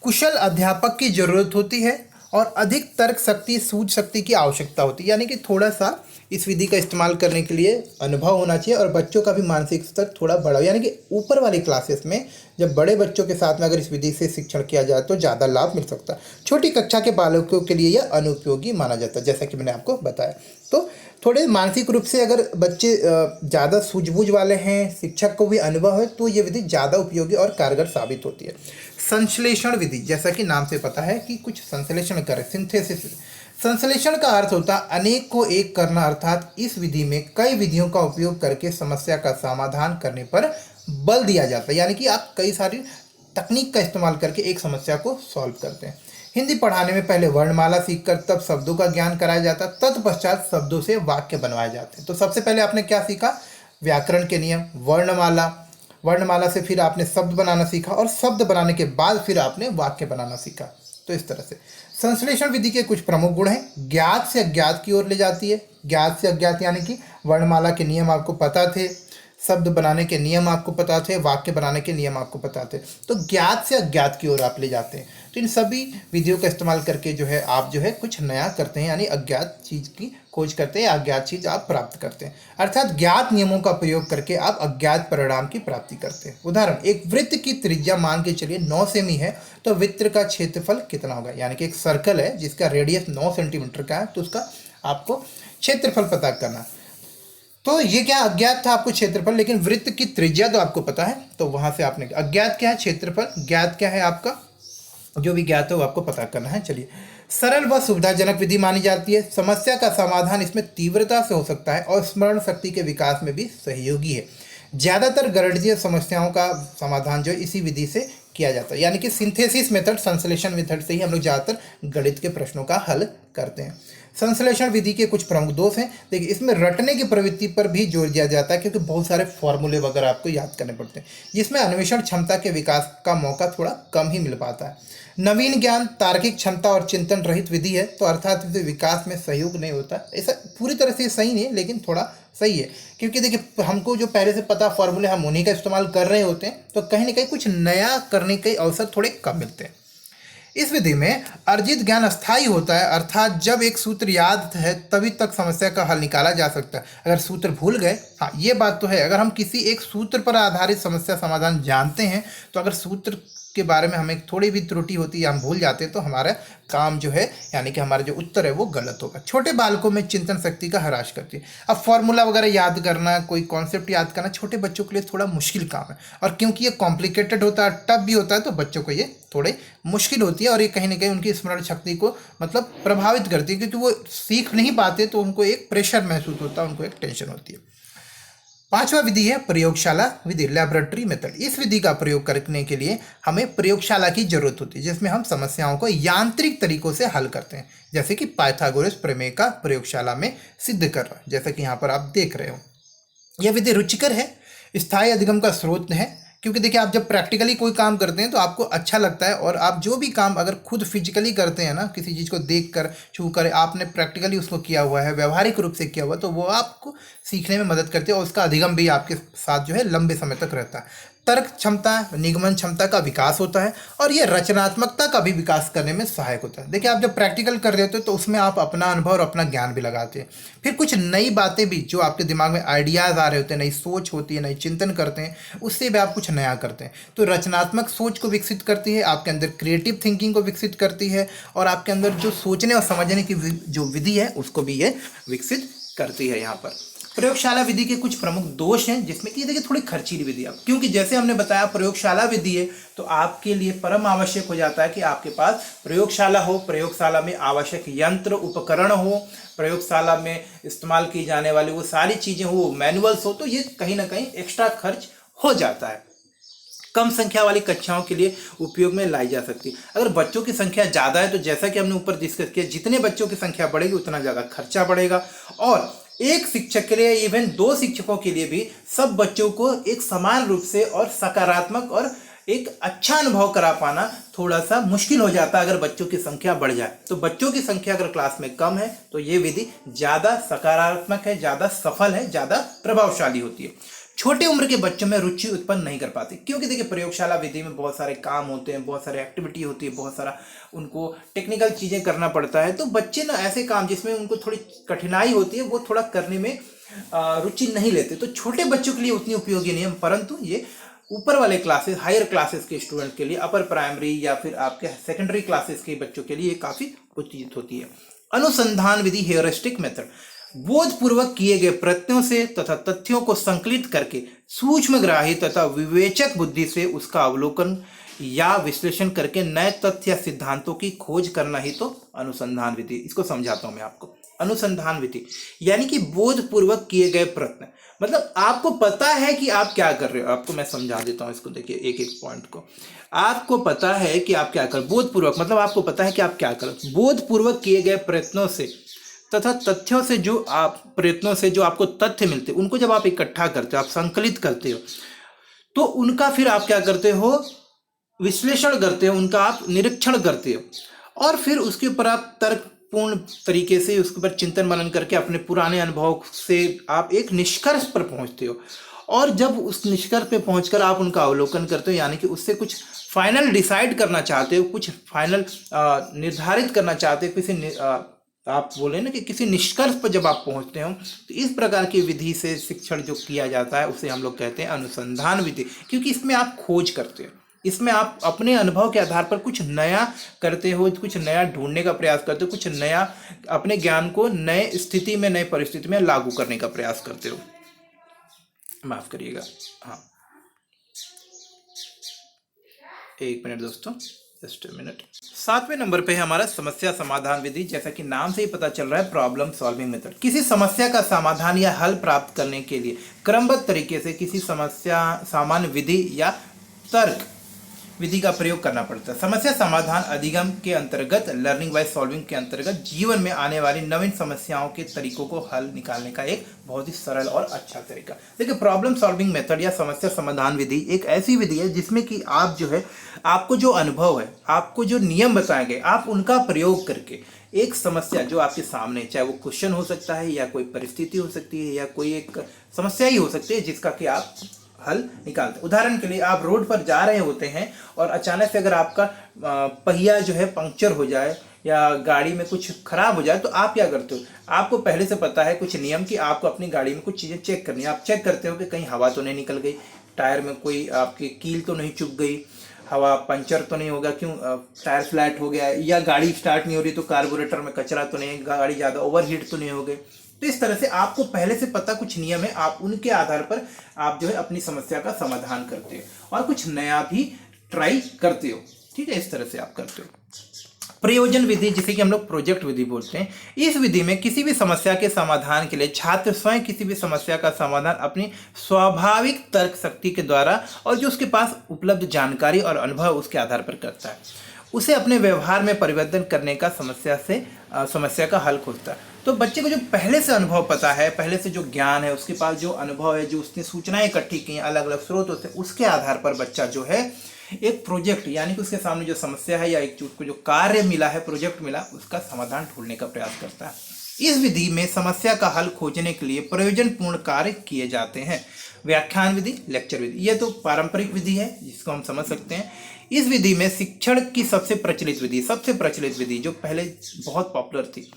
कुशल अध्यापक की जरूरत होती है और अधिक तर्क शक्ति, सूझ शक्ति की आवश्यकता होती है। यानी कि थोड़ा सा इस विधि का इस्तेमाल करने के लिए अनुभव होना चाहिए और बच्चों का भी मानसिक स्तर थोड़ा बड़ा, यानी कि ऊपर वाली क्लासेस में जब बड़े बच्चों के साथ में अगर इस विधि से शिक्षण किया जाए तो ज़्यादा लाभ मिल सकता है। छोटी कक्षा के बालकों के लिए यह अनुपयोगी माना जाता है, जैसा कि मैंने आपको बताया। तो थोड़े मानसिक रूप से अगर बच्चे ज़्यादा सूझबूझ वाले हैं, शिक्षक को भी अनुभव है, तो ये विधि ज़्यादा उपयोगी और कारगर साबित होती है। संश्लेषण विधि, जैसा कि नाम से पता है कि कुछ संश्लेषण करें, सिंथेसिस। संश्लेषण का अर्थ होता है अनेक को एक करना, अर्थात इस विधि में कई विधियों का उपयोग करके समस्या का समाधान करने पर बल दिया जाता है। यानी कि आप कई सारी तकनीक का इस्तेमाल करके एक समस्या को सॉल्व करते हैं। हिंदी पढ़ाने में पहले वर्णमाला सीखकर तब शब्दों का ज्ञान कराया जाता, तत्पश्चात शब्दों से वाक्य बनवाए जाते हैं। तो सबसे पहले आपने क्या सीखा? व्याकरण के नियम, वर्णमाला, वर्णमाला से फिर आपने शब्द बनाना सीखा और शब्द बनाने के बाद फिर आपने वाक्य बनाना सीखा। तो इस तरह से संश्लेषण विधि के कुछ प्रमुख गुण हैं। ज्ञात से अज्ञात की ओर ले जाती है। ज्ञात से अज्ञात यानी कि वर्णमाला के नियम आपको पता थे, शब्द बनाने के नियम आपको पता थे, वाक्य बनाने के नियम आपको पता थे, तो ज्ञात से अज्ञात की ओर आप ले जाते हैं। तो इन सभी विधियों का इस्तेमाल करके जो है आप जो है कुछ नया करते हैं, यानी अज्ञात चीज़ की खोज करते हैं या अज्ञात चीज़ आप प्राप्त करते हैं, अर्थात ज्ञात नियमों का प्रयोग करके आप अज्ञात परिणाम की प्राप्ति करते हैं। उदाहरण, एक वृत्त की त्रिज्या मान के चलिए 9 सेमी है, तो वृत्त का क्षेत्रफल कितना होगा, यानी कि एक सर्कल है जिसका रेडियस 9 सेंटीमीटर का है, तो उसका आपको क्षेत्रफल पता करना। तो ये क्या अज्ञात था आपको क्षेत्रफल, लेकिन वृत्त की त्रिज्या तो आपको पता है, तो वहां से आपने अज्ञात क्या है क्षेत्रफल, ज्ञात क्या है आपका, जो भी ज्ञात है वो आपको पता करना है। चलिए, सरल व सुविधाजनक विधि मानी जाती है। समस्या का समाधान इसमें तीव्रता से हो सकता है और स्मरण शक्ति के विकास में भी सहयोगी है। ज़्यादातर गणितीय समस्याओं का समाधान जो इसी विधि से किया जाता है, यानी कि सिंथेसिस मेथड, संश्लेषण मेथड से ही हम लोग ज़्यादातर गणित के प्रश्नों का हल करते हैं। संश्लेषण विधि के कुछ प्रमुख दोष हैं। देखिए, इसमें रटने की प्रवृत्ति पर भी जोर दिया जाता है, क्योंकि बहुत सारे फॉर्मूले वगैरह आपको याद करने पड़ते हैं, जिसमें अन्वेषण क्षमता के विकास का मौका थोड़ा कम ही मिल पाता है। नवीन ज्ञान, तार्किक क्षमता और चिंतन रहित विधि है, तो अर्थात इससे विकास में सहयोग नहीं होता। ऐसा पूरी तरह से सही नहीं है, लेकिन थोड़ा सही है, क्योंकि देखिए हमको जो पहले से पता फॉर्मूले हम उन्हीं का इस्तेमाल कर रहे होते हैं, तो कहीं ना कहीं कुछ नया करने के अवसर थोड़े कम मिलते हैं। इस विधि में अर्जित ज्ञान अस्थायी होता है, अर्थात जब एक सूत्र याद है तभी तक समस्या का हल निकाला जा सकता है। अगर सूत्र भूल गए, हाँ ये बात तो है, अगर हम किसी एक सूत्र पर आधारित समस्या समाधान जानते हैं, तो अगर सूत्र के बारे में हमें थोड़ी भी त्रुटि होती है या हम भूल जाते हैं, तो हमारा काम जो है, यानी कि हमारा जो उत्तर है वो गलत होगा। छोटे बालकों में चिंतन शक्ति का ह्रास करती है। अब फॉर्मूला वगैरह याद करना, कोई कॉन्सेप्ट याद करना छोटे बच्चों के लिए थोड़ा मुश्किल काम है, और क्योंकि ये कॉम्प्लिकेटेड होता है, टफ भी होता है, तो बच्चों को ये थोड़े मुश्किल होती है, और ये कहीं ना कहीं उनकी स्मरण शक्ति को मतलब प्रभावित करती है, क्योंकि वो सीख नहीं पाते, तो उनको एक प्रेशर महसूस होता है, उनको एक टेंशन होती है। पांचवा विधि है प्रयोगशाला विधि, लैबोरेटरी मेथड। इस विधि का प्रयोग करने के लिए हमें प्रयोगशाला की जरूरत होती है, जिसमें हम समस्याओं को यांत्रिक तरीकों से हल करते हैं, जैसे कि पाइथागोरस प्रमेय का प्रयोगशाला में सिद्ध कर रहा है, जैसा कि यहाँ पर आप देख रहे हो। यह विधि रुचिकर है, स्थायी अधिगम का स्रोत है, क्योंकि देखिए आप जब प्रैक्टिकली कोई काम करते हैं तो आपको अच्छा लगता है, और आप जो भी काम अगर खुद फिजिकली करते हैं ना, किसी चीज़ को देख कर छू कर आपने प्रैक्टिकली उसको किया हुआ है, व्यवहारिक रूप से किया हुआ, तो वो आपको सीखने में मदद करती है, और उसका अधिगम भी आपके साथ जो है लंबे समय तक रहता है। तर्क क्षमता, निगमन क्षमता का विकास होता है, और ये रचनात्मकता का भी विकास करने में सहायक होता है। देखिए आप जब प्रैक्टिकल कर रहे होते हो तो उसमें आप अपना अनुभव और अपना ज्ञान भी लगाते हैं, फिर कुछ नई बातें भी जो आपके दिमाग में आइडियाज़ आ रहे होते हैं, नई सोच होती है, नई चिंतन करते हैं, उससे भी आप कुछ नया करते हैं। तो रचनात्मक सोच को विकसित करती है, आपके अंदर क्रिएटिव थिंकिंग को विकसित करती है, और आपके अंदर जो सोचने और समझने की जो विधि है उसको भी ये विकसित करती है। यहाँ पर प्रयोगशाला विधि के कुछ प्रमुख दोष हैं, जिसमें कि देखिए थोड़ी खर्चीली विधि है, क्योंकि जैसे हमने बताया प्रयोगशाला विधि है, तो आपके लिए परम आवश्यक हो जाता है कि आपके पास प्रयोगशाला हो, प्रयोगशाला में आवश्यक यंत्र उपकरण हो, प्रयोगशाला में इस्तेमाल की जाने वाली वो सारी चीज़ें हो, मैनुअल्स हो, तो ये कहीं ना कहीं एक्स्ट्रा खर्च हो जाता है। कम संख्या वाली कक्षाओं के लिए उपयोग में लाई जा सकती है। अगर बच्चों की संख्या ज़्यादा है, तो जैसा कि हमने ऊपर डिस्कस किया, जितने बच्चों की संख्या बढ़ेगी उतना ज़्यादा खर्चा बढ़ेगा, और एक शिक्षक के लिए, इवन 2 शिक्षकों के लिए भी सब बच्चों को एक समान रूप से और सकारात्मक और एक अच्छा अनुभव करा पाना थोड़ा सा मुश्किल हो जाता है अगर बच्चों की संख्या बढ़ जाए। तो बच्चों की संख्या अगर क्लास में कम है तो ये विधि ज़्यादा सकारात्मक है, ज़्यादा सफल है, ज़्यादा प्रभावशाली होती है। छोटे उम्र के बच्चों में रुचि उत्पन्न नहीं कर पाती, क्योंकि देखिए प्रयोगशाला विधि में बहुत सारे काम होते हैं, बहुत सारे एक्टिविटी होती है, बहुत सारा उनको टेक्निकल चीज़ें करना पड़ता है, तो बच्चे ना ऐसे काम जिसमें उनको थोड़ी कठिनाई होती है वो थोड़ा करने में रुचि नहीं लेते, तो छोटे बच्चों के लिए उतनी उपयोगी नहीं है, परंतु ये ऊपर वाले क्लासेस, हायर क्लासेस के स्टूडेंट के लिए, अपर प्राइमरी या फिर आपके सेकेंडरी क्लासेस के बच्चों के लिए काफ़ी उचित होती है। अनुसंधान विधि, हेयरिस्टिक मेथड, बोधपूर्वक किए गए प्रयत्नों से तथा तथ्यों को संकलित करके सूक्ष्मग्राही तथा विवेचक बुद्धि से उसका अवलोकन या विश्लेषण करके नए तथ्य या सिद्धांतों की खोज करना ही तो अनुसंधान विधि। इसको समझाता हूं मैं आपको। अनुसंधान विधि यानी कि बोधपूर्वक किए गए प्रयत्न, मतलब आपको पता है कि आप क्या कर रहे हो। आपको मैं समझा देता हूं इसको, देखिए एक एक पॉइंट को। आपको पता है कि आप क्या कर, बोधपूर्वक मतलब आपको पता है कि आप क्या कर, बोधपूर्वक किए गए प्रयत्नों से तथा तथ्यों से, जो आप प्रयत्नों से जो आपको तथ्य मिलते हैं उनको जब आप इकट्ठा करते हो, आप संकलित करते हो, तो उनका फिर आप क्या करते हो, विश्लेषण करते हो, उनका आप निरीक्षण करते हो, और फिर उसके ऊपर आप तर्कपूर्ण तरीके से उसके ऊपर चिंतन मनन करके अपने पुराने अनुभव से आप एक निष्कर्ष पर पहुंचते हो, और जब उस निष्कर्ष पे पहुंचकर आप उनका अवलोकन करते हो, यानी कि उससे कुछ फाइनल डिसाइड करना चाहते हो, कुछ फाइनल निर्धारित करना चाहते हो, आप बोले ना कि किसी निष्कर्ष पर जब आप पहुंचते हो, तो इस प्रकार की विधि से शिक्षण जो किया जाता है उसे हम लोग कहते हैं अनुसंधान विधि, क्योंकि इसमें आप खोज करते हो, इसमें आप अपने अनुभव के आधार पर कुछ नया करते हो, कुछ नया ढूंढने का प्रयास करते हो, कुछ नया अपने ज्ञान को नए स्थिति में, नए परिस्थिति में लागू करने का प्रयास करते हो। माफ करिएगा, हाँ, एक मिनट दोस्तों, जस्ट अ मिनट। 7वें नंबर पे है हमारा समस्या समाधान विधि। जैसा कि नाम से ही पता चल रहा है, प्रॉब्लम सॉल्विंग मेथड। किसी समस्या का समाधान या हल प्राप्त करने के लिए क्रमबद्ध तरीके से किसी समस्या सामान्य विधि या तर्क विधि का प्रयोग करना पड़ता है। समस्या समाधान अधिगम के अंतर्गत, लर्निंग बाय सॉल्विंग के अंतर्गत जीवन में आने वाली नवीन समस्याओं के तरीकों को हल निकालने का एक बहुत ही सरल और अच्छा तरीका। देखिए, प्रॉब्लम सॉल्विंग मेथड या समस्या समाधान विधि एक ऐसी विधि है जिसमें कि आप जो है, आपको जो अनुभव है, आपको जो नियम बताए गए, आप उनका प्रयोग करके एक समस्या जो आपके सामने, चाहे वो क्वेश्चन हो सकता है या कोई परिस्थिति हो सकती है या कोई एक समस्या ही हो सकती है, जिसका कि आप हल निकालते हैं। उदाहरण के लिए, आप रोड पर जा रहे होते हैं और अचानक से अगर आपका पहिया जो है पंक्चर हो जाए या गाड़ी में कुछ खराब हो जाए, तो आप क्या करते हो? आपको पहले से पता है कुछ नियम कि आपको अपनी गाड़ी में कुछ चीज़ें चेक करनी है। आप चेक करते हो कि कहीं हवा तो नहीं निकल गई, टायर में कोई आपकी कील तो नहीं चुभ गई, हवा पंचर तो नहीं होगा, क्यों टायर फ्लैट हो गया, या गाड़ी स्टार्ट नहीं हो रही तो कार्बोरेटर में कचरा तो नहीं, गाड़ी ज़्यादा ओवरहीट तो नहीं हो गई। तो इस तरह से आपको पहले से पता कुछ नियम है, आप उनके आधार पर आप जो है अपनी समस्या का समाधान करते हो और कुछ नया भी ट्राई करते हो। ठीक है, इस तरह से आप करते हो। प्रयोजन विधि, जिसे कि हम लोग प्रोजेक्ट विधि बोलते हैं, इस विधि में किसी भी समस्या के समाधान के लिए छात्र स्वयं किसी भी समस्या का समाधान अपनी स्वाभाविक तर्क शक्ति के द्वारा और जो उसके पास उपलब्ध जानकारी और अनुभव उसके आधार पर करता है। उसे अपने व्यवहार में परिवर्तन करने का समस्या का हल खोजता है। तो बच्चे को जो पहले से अनुभव पता है, पहले से जो ज्ञान है, उसके पास जो अनुभव है, जो उसने सूचनाएं इकट्ठी की हैं अलग अलग स्रोतों से, उसके आधार पर बच्चा जो है एक प्रोजेक्ट, यानी कि उसके सामने जो समस्या है या एक उसको जो कार्य मिला है, प्रोजेक्ट मिला, उसका समाधान ढूंढने का प्रयास करता है। इस विधि में समस्या का हल खोजने के लिए प्रयोजनपूर्ण कार्य किए जाते हैं। व्याख्यान विधि, लेक्चर विधि, ये तो पारंपरिक विधि है जिसको हम समझ सकते हैं। इस विधि में शिक्षण की सबसे प्रचलित विधि जो पहले बहुत पॉपुलर थी,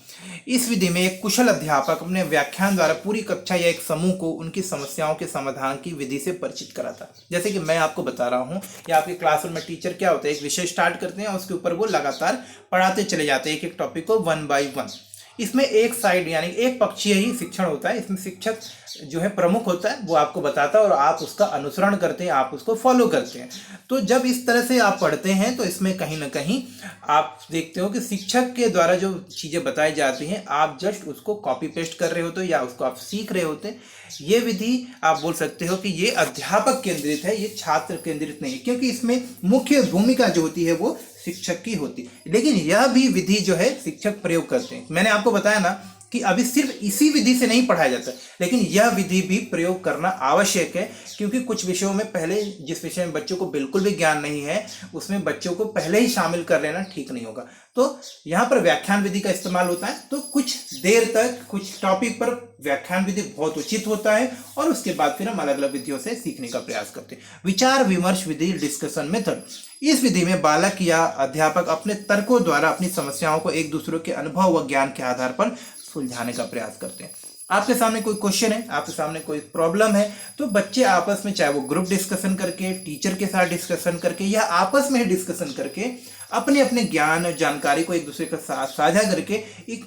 इस विधि में एक कुशल अध्यापक अपने व्याख्यान द्वारा पूरी कक्षा या एक समूह को उनकी समस्याओं के समाधान की विधि से परिचित कराता। जैसे कि मैं आपको बता रहा हूँ, या आपके क्लासरूम में टीचर क्या होता है, एक विषय स्टार्ट करते हैं और उसके ऊपर वो लगातार पढ़ाते चले जाते हैं एक एक टॉपिक को 1 by 1। इसमें एक साइड यानी एक पक्षीय ही शिक्षण होता है। इसमें शिक्षक जो है प्रमुख होता है, वो आपको बताता है और आप उसका अनुसरण करते हैं, आप उसको फॉलो करते हैं। तो जब इस तरह से आप पढ़ते हैं तो इसमें कहीं ना कहीं आप देखते हो कि शिक्षक के द्वारा जो चीज़ें बताई जाती हैं, आप जस्ट उसको कॉपी पेस्ट कर रहे होते हो या उसको आप सीख रहे होते हैं। ये विधि आप बोल सकते हो कि ये अध्यापक केंद्रित है, ये छात्र केंद्रित नहीं है, क्योंकि इसमें मुख्य भूमिका जो होती है वो शिक्षक की होती है। लेकिन यह भी विधि जो है शिक्षक प्रयोग करते हैं। मैंने आपको बताया ना कि अभी सिर्फ इसी विधि से नहीं पढ़ाया जाता, लेकिन यह विधि भी प्रयोग करना आवश्यक है, क्योंकि कुछ विषयों में पहले, जिस विषय में बच्चों को बिल्कुल भी ज्ञान नहीं है, उसमें बच्चों को पहले ही शामिल कर लेना ठीक नहीं होगा। तो यहाँ पर व्याख्यान विधि का इस्तेमाल होता है। तो कुछ देर तक कुछ टॉपिक पर व्याख्यान विधि बहुत उचित होता है और उसके बाद फिर हम अलग अलग विधियों से सीखने का प्रयास करते हैं। विचार विमर्श विधि, डिस्कशन मेथड, इस विधि में बालक या अध्यापक अपने तर्कों द्वारा अपनी समस्याओं को एक दूसरे के अनुभव व ज्ञान के आधार पर सुलझाने का प्रयास करते हैं। आपके सामने कोई क्वेश्चन है, आपके सामने कोई प्रॉब्लम है, तो बच्चे आपस में, चाहे वो ग्रुप डिस्कशन करके, टीचर के साथ डिस्कशन करके या आपस में ही डिस्कशन करके, अपने अपने ज्ञान और जानकारी को एक दूसरे के साथ साझा करके एक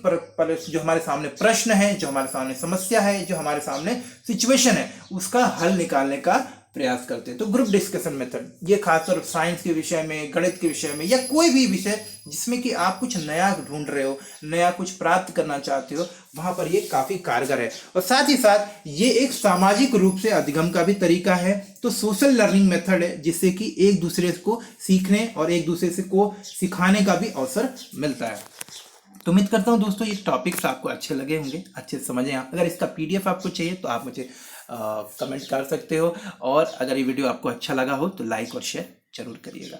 जो हमारे सामने प्रश्न है, जो हमारे सामने समस्या है, जो हमारे सामने सिचुएशन है, उसका हल निकालने का प्रयास करते हैं। तो ग्रुप डिस्कशन मेथड, ये खासतौर साइंस के विषय में, गणित के विषय में या कोई भी विषय जिसमें कि आप कुछ नया ढूंढ रहे हो, नया कुछ प्राप्त करना चाहते हो, वहां पर ये काफी कारगर है। और साथ ही साथ ये एक सामाजिक रूप से अधिगम का भी तरीका है। तो सोशल लर्निंग मेथड है, जिससे कि एक दूसरे को सीखने और एक दूसरे से को सिखाने का भी अवसर मिलता है। तो उम्मीद करता हूँ दोस्तों ये टॉपिक्स आपको अच्छे लगे होंगे, अच्छे समझे। अगर इसका PDF आपको चाहिए तो आप मुझे कमेंट कर सकते हो, और अगर ये वीडियो आपको अच्छा लगा हो तो लाइक और शेयर जरूर करिएगा।